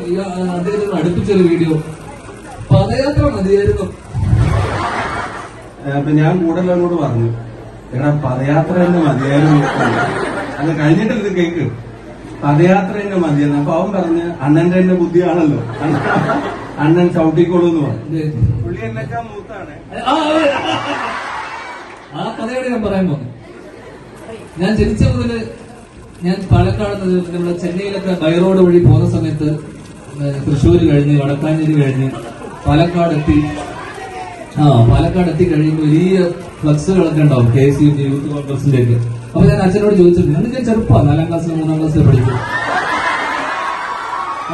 അദ്ദേഹം അടുപ്പിച്ചൊരു വീഡിയോ പദയാത്ര മതിയായിരുന്നു. അപ്പൊ ഞാൻ കൂടുതലോട് പറഞ്ഞു, എടാ പദയാത്ര തന്നെ മതിയായിരുന്നു. അത് കഴിഞ്ഞിട്ടില്ല, ഇത് കേക്ക് പദയാത്ര തന്നെ മതിയെന്ന്. അപ്പൊ അവൻ പറഞ്ഞ് അണ്ണന്റെ തന്നെ ബുദ്ധിയാണല്ലോ, അണ്ണൻ ചവിട്ടിക്കോളൂ എന്ന് പറഞ്ഞു. പുള്ളി എന്നൊക്കെ മൂത്താണ്. ആ കഥയോടെ ഞാൻ പറയാൻ പോകുന്നു. ഞാൻ ജനിച്ച മുതല് ഞാൻ പാലക്കാട് നമ്മുടെ ചെന്നൈയിലൊക്കെ ബൈ റോഡ് വഴി പോകുന്ന സമയത്ത് തൃശ്ശൂര് കഴിഞ്ഞ് വടക്കാഞ്ചേരി കഴിഞ്ഞ് പാലക്കാട് എത്തി കഴിയുമ്പോൾ വലിയ ഫ്ലക്സുകളൊക്കെ ഉണ്ടാവും KSUവിന്റെ യൂത്ത് കോൺഗ്രസിന്റെ ഒക്കെ. അപ്പൊ ഞാൻ അച്ഛനോട് ചോദിച്ചിട്ടുണ്ട്, ഞാൻ ചെറുപ്പമാണ്, 4ാം ക്ലാസ്സിൽ 3ാം ക്ലാസ്സിൽ പഠിക്കും,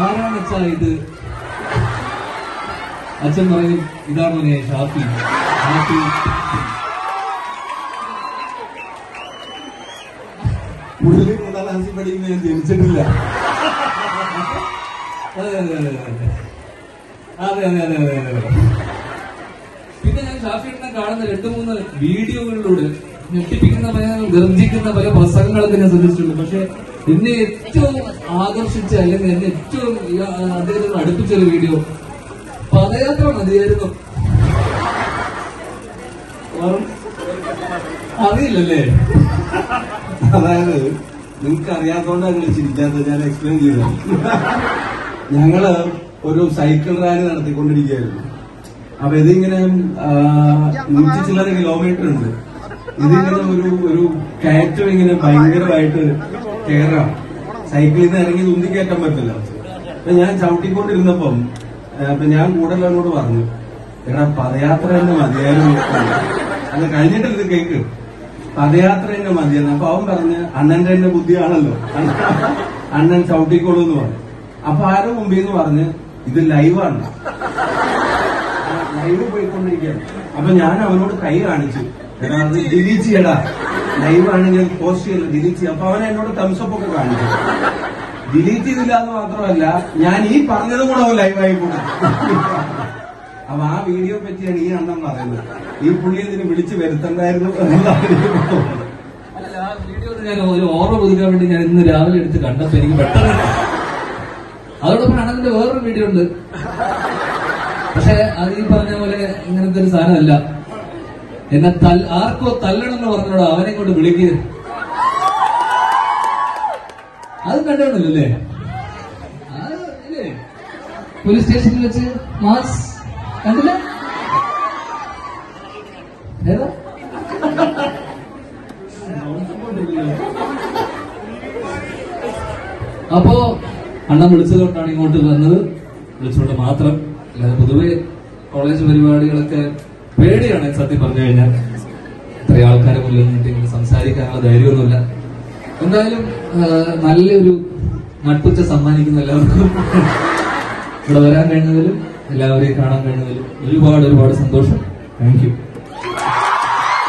ആരാണ് അച്ഛാ ഇത്? അച്ഛൻ പറയും, ഇതാ മോനെ ഷാഫി. പുള്ളി 3ാം ക്ലാസ്സിൽ പഠിക്കുന്ന ഞാൻ ജനിച്ചിട്ടില്ല. അതെ. പിന്നെ ഞാൻ ഷാഫിയെ കാണുന്ന 2-3 വീഡിയോകളിലൂടെ ഞെട്ടിപ്പിക്കുന്ന ഗർജിക്കുന്ന പല പ്രസംഗങ്ങളൊക്കെ ഞാൻ ശ്രദ്ധിച്ചിട്ടുണ്ട്. പക്ഷെ എന്നെ ഏറ്റവും ആകർഷിച്ച അല്ലെങ്കിൽ എന്നെ ഏറ്റവും അദ്ദേഹത്തിന് അടുപ്പിച്ചൊരു വീഡിയോ പദയാത്ര മതിയായിരുന്നു. അറിയില്ലല്ലേ? അതായത് നിങ്ങൾക്ക് അറിയാത്തോണ്ടാണ് നിങ്ങൾ ചിരിക്കാത്തത്. ഞാൻ എക്സ്പ്ലെയിൻ ചെയ്തത്. ഞങ്ങള് ഒരു സൈക്കിൾ റാലി നടത്തിക്കൊണ്ടിരിക്കുകയായിരുന്നു. അപ്പൊ ഇതിങ്ങനെ 100 ചില്ലറ കിലോമീറ്റർ ഉണ്ട്. ഇതിങ്ങനെ ഒരു കയറ്റം ഇങ്ങനെ ഭയങ്കരമായിട്ട് കയറാം. സൈക്കിളിൽ നിന്ന് ഇറങ്ങി ഉന്തി കയറ്റാൻ പറ്റില്ല. അപ്പൊ ഞാൻ ചവിട്ടിക്കൊണ്ടിരുന്നപ്പം ഞാൻ കൂടുതലോട് പറഞ്ഞു, എടാ പദയാത്ര തന്നെ മതിയായിരുന്നു. അത് കഴിഞ്ഞിട്ടില്ല, ഇത് കേക്ക് പദയാത്ര തന്നെ മതിയെന്ന്. അപ്പൊ അവൻ പറഞ്ഞ് അണ്ണന്റെ തന്നെ ബുദ്ധിയാണല്ലോ, അണ്ണൻ ചവിട്ടിക്കോളൂ എന്ന് പറഞ്ഞു. അപ്പൊ ആരോ മുമ്പിൽ നിന്ന് പറഞ്ഞ് ഇത് ലൈവാണ്, ലൈവ് പോയിക്കൊണ്ടിരിക്കുകയാണ്. അപ്പൊ ഞാൻ അവനോട് കൈ കാണിച്ചു, എടാ അത് ഡിലീറ്റ് ചെയ്യടാ, ലൈവ് ആണെങ്കിൽ പോസ്റ്റ് ചെയ്യല്ല, ഡിലീറ്റ് ചെയ്യാം. അപ്പൊ അവൻ എന്നോട് തംസപ്പ് ഒക്കെ കാണിച്ചു. ഡിലീറ്റ് ചെയ്തില്ല എന്ന് മാത്രമല്ല, ഞാൻ ഈ പറഞ്ഞതും കൂടെ അവൻ ലൈവായി കൂടെ. അപ്പൊ ആ വീഡിയോ പറ്റിയാണ് ഈ അണ്ണൻ പറയുന്നത്. ഈ പുള്ളി ഇതിന് വിളിച്ചു വരുത്തണ്ടായിരുന്നു എന്നുള്ളതാണ്. അല്ല, ആ വീഡിയോ ഞാൻ ഒരു ഓർമ്മ പുതുക്കാൻ വേണ്ടി ഞാൻ ഇന്ന് രാവിലെ എടുത്ത് കണ്ടപ്പോ എനിക്ക് പെട്ടെന്ന്. അതോടൊപ്പം അണ്ണന്റെ വേറൊരു വീഡിയോ ഉണ്ട്. പക്ഷെ അത് ഈ പറഞ്ഞ പോലെ ഇങ്ങനത്തെ ഒരു സാധനമല്ല. എന്നെ ആർക്കോ തല്ലണം എന്ന് പറഞ്ഞോട് അവനെ കൊണ്ട് വിളിക്കുക. അത് കണ്ടോണ്ടല്ലേ? പോലീസ് സ്റ്റേഷനിൽ വെച്ച് മാസ് കണ്ടില്ല? അപ്പോ അണ്ണൻ വിളിച്ചതുകൊണ്ടാണ് ഇങ്ങോട്ട് വന്നത്. വിളിച്ചുകൊണ്ട് മാത്രം. അല്ലാതെ പൊതുവെ കോളേജ് പരിപാടികളൊക്കെ പേടിയാണ് സത്യം പറഞ്ഞു കഴിഞ്ഞാൽ. ഇത്രയും ആൾക്കാരെ മുന്നിൽ നിന്നിട്ട് ഇങ്ങനെ സംസാരിക്കാനുള്ള ധൈര്യമൊന്നുമില്ല. എന്തായാലും നല്ലൊരു നട്ടുച്ച സമ്മാനിക്കുന്ന എല്ലാവർക്കും ഇവിടെ വരാൻ കഴിഞ്ഞതിലും എല്ലാവരെയും കാണാൻ കഴിഞ്ഞതിലും ഒരുപാട് സന്തോഷം. Thank you.